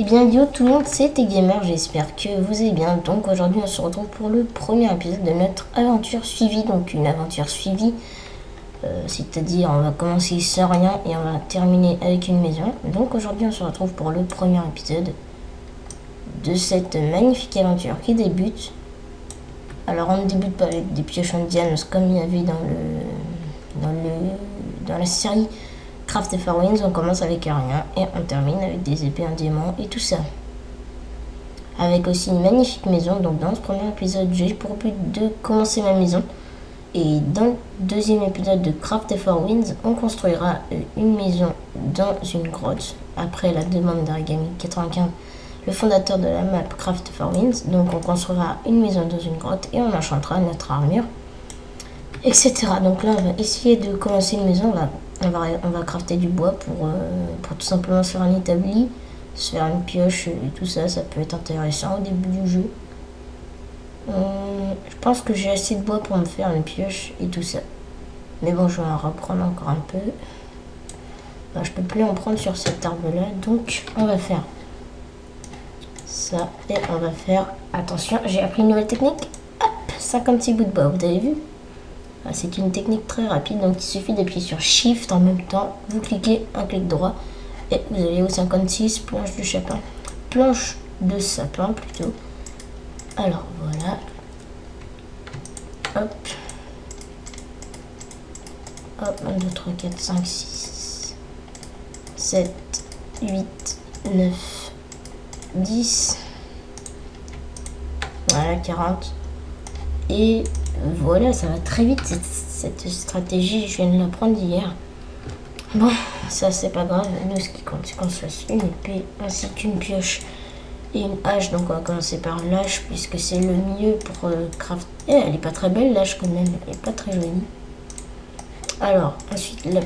Eh bien yo tout le monde, c'était Gamer, j'espère que vous allez bien. Donc aujourd'hui on se retrouve pour le premier épisode de notre aventure suivie. Donc une aventure suivie, c'est-à-dire on va commencer sans rien et on va terminer avec une maison. Donc aujourd'hui on se retrouve pour le premier épisode de cette magnifique aventure qui débute. Alors on ne débute pas avec des pioches indiennes comme il y avait dans la série Craft for Wins. On commence avec rien et on termine avec des épées en diamant et tout ça. Avec aussi une magnifique maison. Donc dans ce premier épisode, j'ai pour but de commencer ma maison. Et dans le deuxième épisode de Craft for Wins, on construira une maison dans une grotte. Après la demande d'Arigami95, le fondateur de la map Craft for Wins. Donc on construira une maison dans une grotte et on enchantera notre armure, etc. Donc là on va essayer de commencer une maison. On va crafter du bois pour tout simplement se faire un établi, se faire une pioche et tout ça. Ça peut être intéressant au début du jeu. Je pense que j'ai assez de bois pour me faire une pioche et tout ça. Mais bon, je vais en reprendre encore un peu. Ben, je peux plus en prendre sur cet arbre là. Donc on va faire ça et on va faire... Attention, j'ai appris une nouvelle technique. Hop, 56 bouts de bois, vous avez vu? C'est une technique très rapide, donc il suffit d'appuyer sur Shift en même temps, vous cliquez un clic droit et vous allez au 56, planche de sapin, planche de sapin plutôt. Alors voilà, hop, hop, 1, 2, 3, 4, 5, 6, 7, 8, 9, 10, voilà, 40 et... Voilà, ça va très vite cette stratégie, je viens de l'apprendre hier. Bon, ça c'est pas grave, nous ce qui compte c'est qu'on se fasse une épée ainsi qu'une pioche et une hache. Donc on va commencer par l'hache puisque c'est le mieux pour craft. Elle est pas très belle l'hache quand même, elle est pas très jolie. Alors ensuite la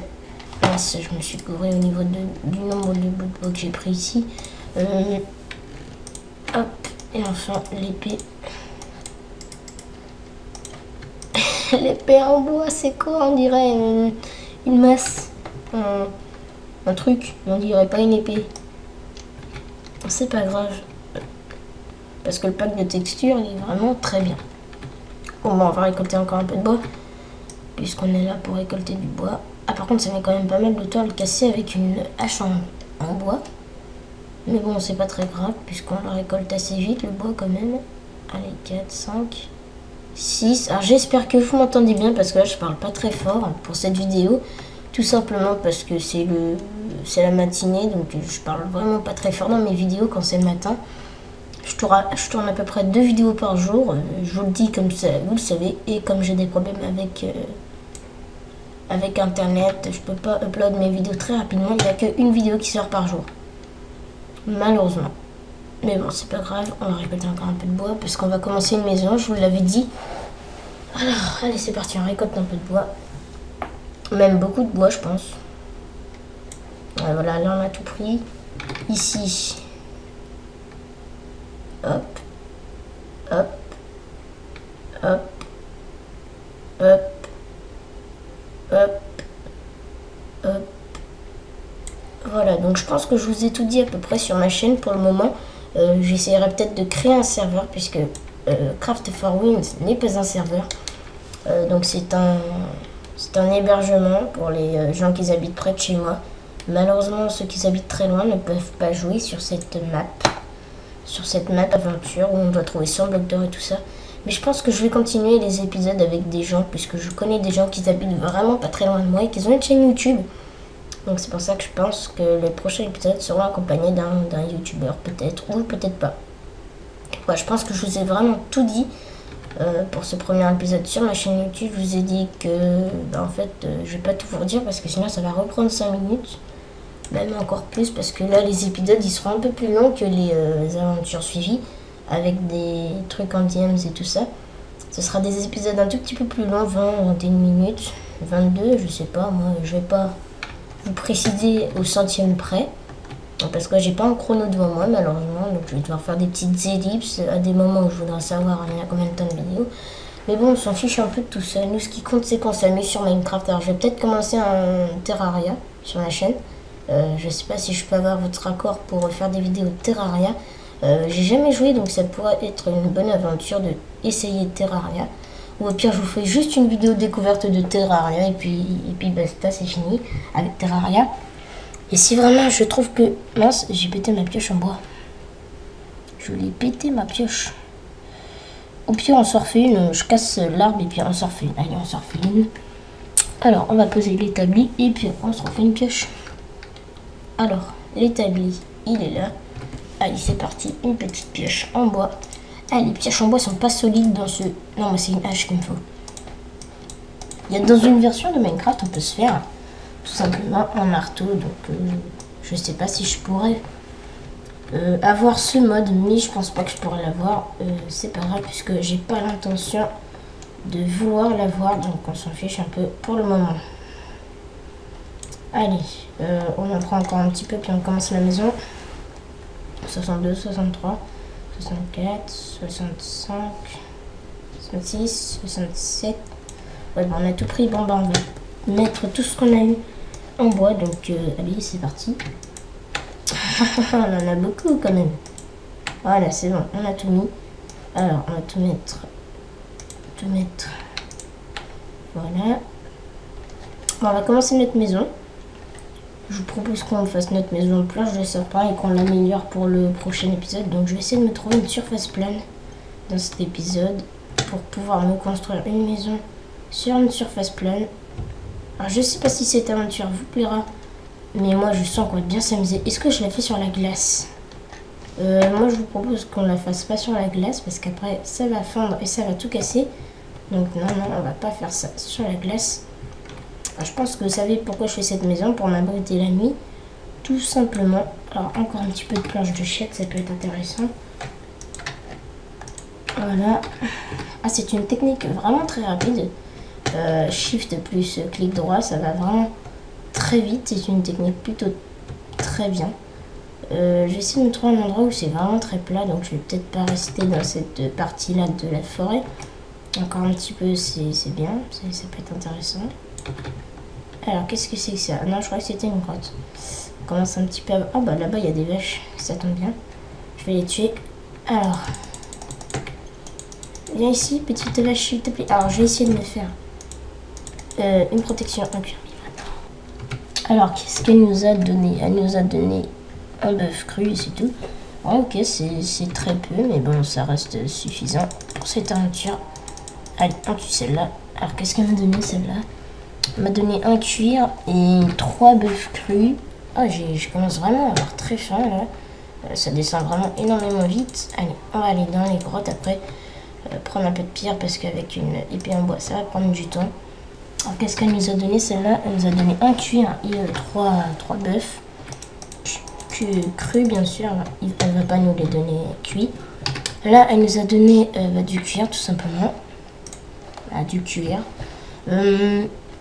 pince, je me suis gouré au niveau du nombre de bouts de bois que j'ai pris ici. Hop, et enfin l'épée. L'épée en bois, c'est quoi? On dirait une masse, un truc, on dirait pas une épée. C'est pas grave, parce que le pack de texture il est vraiment très bien. Bon, on va récolter encore un peu de bois, puisqu'on est là pour récolter du bois. Ah, par contre, ça met quand même pas mal de temps à le casser avec une hache en bois. Mais bon, c'est pas très grave, puisqu'on le récolte assez vite, le bois quand même. Allez, 4, 5... 6. Alors j'espère que vous m'entendez bien parce que là je parle pas très fort pour cette vidéo. Tout simplement parce que c'est la matinée, donc je parle vraiment pas très fort dans mes vidéos quand c'est le matin. Je tourne à peu près 2 vidéos par jour. Je vous le dis comme ça, vous le savez. Et comme j'ai des problèmes avec internet, je peux pas upload mes vidéos très rapidement. Il n'y a qu'une vidéo qui sort par jour, malheureusement. Mais bon, c'est pas grave, on va récolter encore un peu de bois parce qu'on va commencer une maison, je vous l'avais dit. Alors, allez, c'est parti, on récolte un peu de bois. Même beaucoup de bois, je pense. Et voilà, là, on a tout pris. Ici. Hop. Hop. Hop. Hop. Hop. Hop. Voilà, donc je pense que je vous ai tout dit à peu près sur ma chaîne pour le moment. J'essaierai peut-être de créer un serveur puisque Craft for Wins n'est pas un serveur. Donc c'est un hébergement pour les gens qui habitent près de chez moi. Malheureusement, ceux qui habitent très loin ne peuvent pas jouer sur cette map. Sur cette map aventure où on doit trouver 100 blocs d'or et tout ça. Mais je pense que je vais continuer les épisodes avec des gens puisque je connais des gens qui habitent vraiment pas très loin de moi et qui ont une chaîne YouTube. Donc c'est pour ça que je pense que les prochains épisodes seront accompagnés d'un youtubeur peut-être ou peut-être pas. Ouais, je pense que je vous ai vraiment tout dit pour ce premier épisode sur ma chaîne YouTube. Je vous ai dit que en fait je vais pas tout vous dire parce que sinon ça va reprendre 5 minutes. Même encore plus parce que là les épisodes ils seront un peu plus longs que les aventures suivies avec des trucs en DMs et tout ça. Ce sera des épisodes un tout petit peu plus longs, 20, 21 minutes, 22, je sais pas, moi je vais pas vous préciser au centième près parce que j'ai pas un chrono devant moi malheureusement, donc je vais devoir faire des petites ellipses à des moments où je voudrais savoir il y a combien de temps de vidéo. Mais bon, on s'en fiche un peu de tout ça. Nous, ce qui compte, c'est qu'on s'amuse sur Minecraft. Alors, je vais peut-être commencer un Terraria sur la chaîne. Je sais pas si je peux avoir votre accord pour faire des vidéos de Terraria. J'ai jamais joué, donc ça pourrait être une bonne aventure de essayer Terraria. Ou au pire, je vous fais juste une vidéo découverte de Terraria et puis basta, c'est fini avec Terraria. Et si vraiment je trouve que... Mince, j'ai pété ma pioche en bois. Je l'ai pété ma pioche. Au pire, on s'en refait une. Je casse l'arbre et puis on s'en refait une. Allez, on s'en refait une. Alors, on va poser l'établi et puis on se refait une pioche. Alors, l'établi, il est là. Allez, c'est parti. Une petite pioche en bois. Ah, les pioches en bois sont pas solides dans ce... Non, moi, c'est une hache qu'il me faut. Il y a dans une version de Minecraft, on peut se faire tout simplement un marteau. Donc, je sais pas si je pourrais avoir ce mode, mais je pense pas que je pourrais l'avoir. C'est pas grave, puisque j'ai pas l'intention de vouloir l'avoir. Donc, on s'en fiche un peu pour le moment. Allez, on en prend encore un petit peu, puis on commence la maison. 62, 63, 64, 65, 66, 67. Ouais, bon, on a tout pris. Bon, ben, on va mettre tout ce qu'on a eu en bois. Donc, allez, c'est parti. On en a beaucoup quand même. Voilà, c'est bon, on a tout mis. Alors, on va tout mettre. Voilà. Bon, on va commencer notre maison. Je vous propose qu'on fasse notre maison de planche de sapin et qu'on l'améliore pour le prochain épisode. Donc je vais essayer de me trouver une surface plane dans cet épisode pour pouvoir me construire une maison sur une surface plane. Alors je sais pas si cette aventure vous plaira, mais moi je sens qu'on va bien s'amuser. Est-ce que je la fais sur la glace? Moi je vous propose qu'on la fasse pas sur la glace parce qu'après ça va fondre et ça va tout casser. Donc non, on va pas faire ça sur la glace. Alors, je pense que vous savez pourquoi je fais cette maison, pour m'abriter la nuit, tout simplement. Alors encore un petit peu de planche de chèque, ça peut être intéressant. Voilà. Ah, c'est une technique vraiment très rapide. Shift plus clic droit, ça va vraiment très vite. C'est une technique plutôt très bien. Je vais essayer de me trouver un endroit où c'est vraiment très plat, donc je vais peut-être pas rester dans cette partie-là de la forêt. Encore un petit peu, c'est bien, ça peut être intéressant. Alors, qu'est-ce que c'est que ça? Non, je crois que c'était une grotte. On commence un petit peu à... Oh, bah là-bas, il y a des vaches, ça tombe bien. Je vais les tuer. Alors, viens ici, petite vache, s'il te plaît. Alors, je vais essayer de me faire une protection incurable. Alors, qu'est-ce qu'elle nous a donné? Elle nous a donné un bœuf cru, c'est tout. Ouais, ok, c'est très peu, mais bon, ça reste suffisant pour cette aventure. Allez, on tue celle-là. Alors, qu'est-ce qu'elle m'a donné, celle-là? Elle m'a donné un cuir et 3 bœufs crus. Oh, je commence vraiment à avoir très faim, là. Ça descend vraiment énormément vite. Allez, on va aller dans les grottes après. Prendre un peu de pierre parce qu'avec une épée en bois, ça va prendre du temps. Alors, qu'est-ce qu'elle nous a donné, celle-là? Elle nous a donné un cuir et 3 bœufs. Crus, bien sûr. Elle ne va pas nous les donner cuits. Là, elle nous a donné du cuir, tout simplement. Ah, du cuir.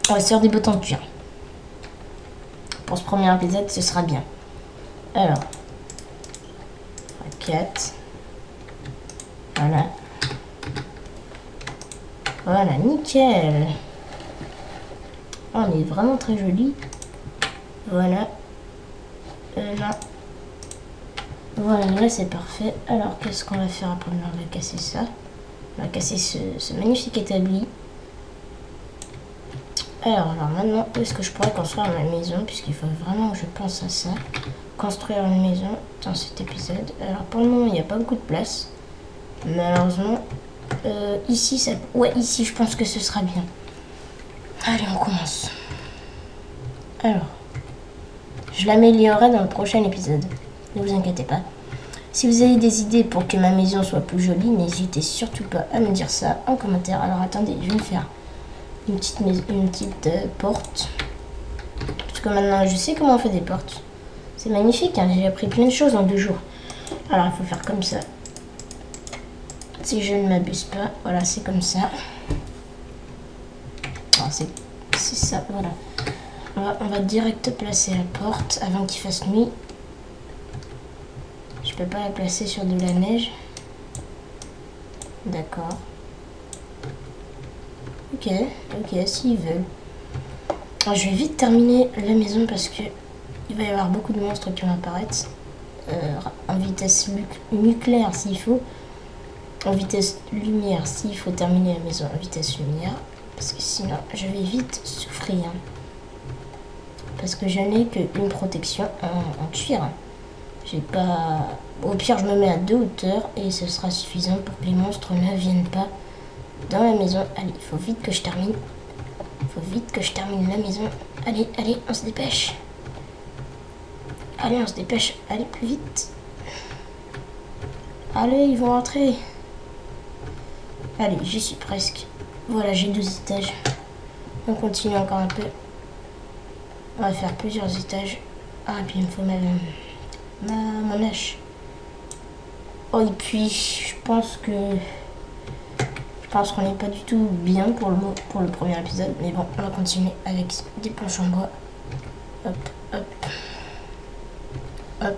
On va se faire des bottes en cuir. Pour ce premier épisode, ce sera bien. Alors. 4. Voilà. Voilà, nickel. Oh, on est vraiment très joli. Voilà. Non. Voilà, là c'est parfait. Alors, qu'est-ce qu'on va faire après? On va casser ça. On va casser ce magnifique établi. Alors maintenant, où est-ce que je pourrais construire ma maison? Puisqu'il faut vraiment que je pense à ça. Construire une maison dans cet épisode. Alors pour le moment, il n'y a pas beaucoup de place. Malheureusement, ici, ça... Ouais, ici, je pense que ce sera bien. Allez, on commence. Alors, je l'améliorerai dans le prochain épisode. Ne vous inquiétez pas. Si vous avez des idées pour que ma maison soit plus jolie, n'hésitez surtout pas à me dire ça en commentaire. Alors attendez, je vais me faire une petite porte. Parce que maintenant, je sais comment on fait des portes. C'est magnifique, hein, j'ai appris plein de choses en 2 jours. Alors, il faut faire comme ça. Si je ne m'abuse pas, voilà, c'est comme ça. C'est ça, voilà. On va direct placer la porte avant qu'il fasse nuit. Je peux pas la placer sur de la neige. D'accord. Ok, s'ils veulent. Alors, je vais vite terminer la maison parce que Il va y avoir beaucoup de monstres qui vont apparaître. En vitesse nucléaire s'il faut. En vitesse lumière s'il faut terminer la maison en vitesse lumière. Parce que sinon je vais vite souffrir. Parce que je n'ai qu'une protection en cuir. J'ai pas... Au pire je me mets à 2 hauteurs et ce sera suffisant pour que les monstres ne viennent pas dans la maison. Allez, il faut vite que je termine. Il faut vite que je termine la maison. Allez, allez, on se dépêche. Allez, on se dépêche. Allez, plus vite. Allez, ils vont rentrer. Allez, j'y suis presque. Voilà, j'ai 2 étages. On continue encore un peu. On va faire plusieurs étages. Ah, et puis il me faut mon hache. Oh, et puis, je pense qu'on n'est pas du tout bien pour le premier épisode. Mais bon, on va continuer avec des planches en bois. Hop, hop. Hop.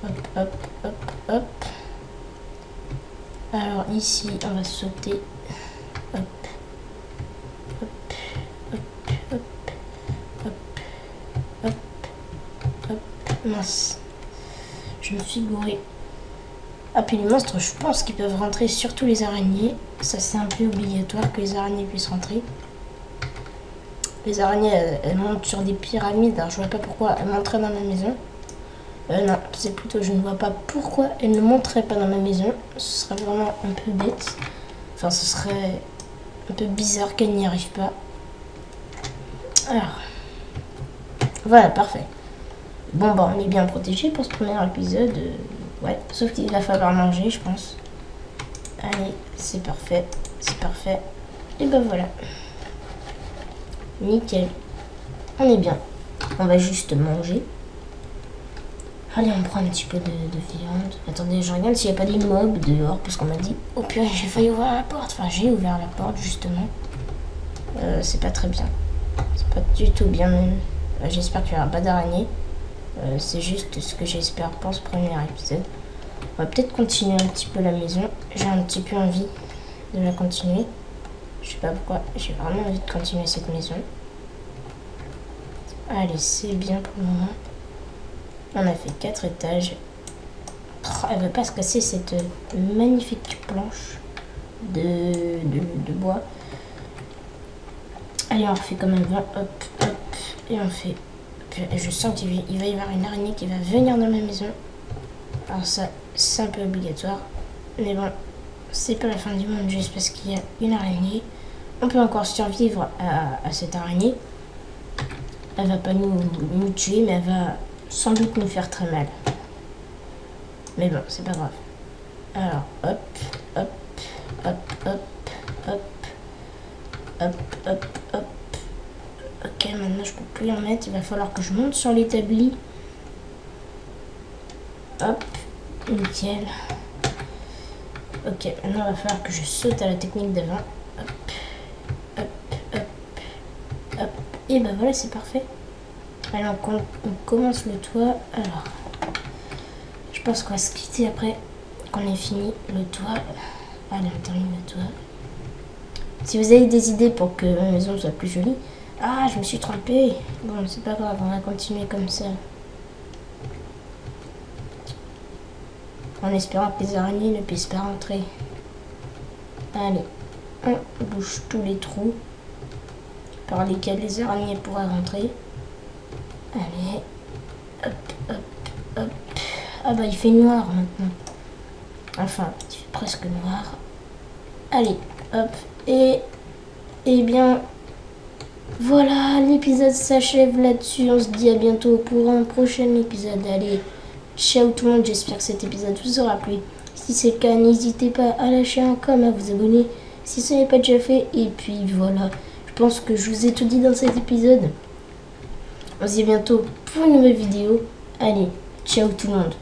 Hop, hop, hop, hop. Alors ici, on va sauter. Hop. Hop, hop, hop, hop, hop, hop. Mince. Je me suis gourée. Ah, puis les monstres, je pense qu'ils peuvent rentrer, surtout les araignées. Ça, c'est un peu obligatoire que les araignées puissent rentrer. Les araignées, elles montent sur des pyramides. Alors, je vois pas pourquoi elles monteraient dans ma maison. Non, c'est plutôt, je ne vois pas pourquoi elles ne monteraient pas dans ma maison. Ce serait vraiment un peu bête. Enfin, ce serait un peu bizarre qu'elles n'y arrivent pas. Alors, voilà, parfait. Bon, bah, on est bien protégé pour ce premier épisode. Ouais, sauf qu'il va falloir manger, je pense. Allez, c'est parfait. C'est parfait. Et ben voilà. Nickel. On est bien. On va juste manger. Allez, on prend un petit peu de viande. Attendez, je regarde s'il n'y a pas des mobs dehors, parce qu'on m'a dit... Oh purée, j'ai failli ouvrir la porte. Enfin, j'ai ouvert la porte, justement. C'est pas très bien. C'est pas du tout bien, même. J'espère qu'il n'y aura pas d'araignée. C'est juste ce que j'espère pour ce premier épisode. On va peut-être continuer un petit peu la maison. J'ai un petit peu envie de la continuer. Je sais pas pourquoi. J'ai vraiment envie de continuer cette maison. Allez, c'est bien pour le moment. On a fait 4 étages. Oh, elle veut pas se casser cette magnifique planche de bois. Allez, on refait comme avant. Hop, hop. Et on fait... Je sens qu'il va y avoir une araignée qui va venir dans ma maison. Alors ça, c'est un peu obligatoire. Mais bon, c'est pas la fin du monde juste parce qu'il y a une araignée. On peut encore survivre à cette araignée. Elle va pas nous tuer, mais elle va sans doute nous faire très mal. Mais bon, c'est pas grave. Alors, hop, hop, hop, hop, hop, hop, hop, hop. Ok, maintenant je peux plus en mettre. Il va falloir que je monte sur l'établi. Hop, nickel. Ok, maintenant il va falloir que je saute à la technique d'avant. Hop, hop, hop, hop. Et ben voilà, c'est parfait. Alors on commence le toit. Alors, je pense qu'on va se quitter après qu'on ait fini le toit. Allez, on termine le toit. Si vous avez des idées pour que ma maison soit plus jolie. Ah, je me suis trompée. Bon, c'est pas grave, on va continuer comme ça. En espérant que les araignées ne puissent pas rentrer. Allez, on bouge tous les trous par lesquels les araignées pourraient rentrer. Allez, hop, hop, hop. Ah bah il fait noir maintenant. Enfin, il fait presque noir. Allez, hop, et bien... Voilà, l'épisode s'achève là-dessus. On se dit à bientôt pour un prochain épisode. Allez, ciao tout le monde, j'espère que cet épisode vous aura plu. Si c'est le cas, n'hésitez pas à lâcher un com, à vous abonner si ce n'est pas déjà fait. Et puis voilà, je pense que je vous ai tout dit dans cet épisode. On se dit à bientôt pour une nouvelle vidéo. Allez, ciao tout le monde.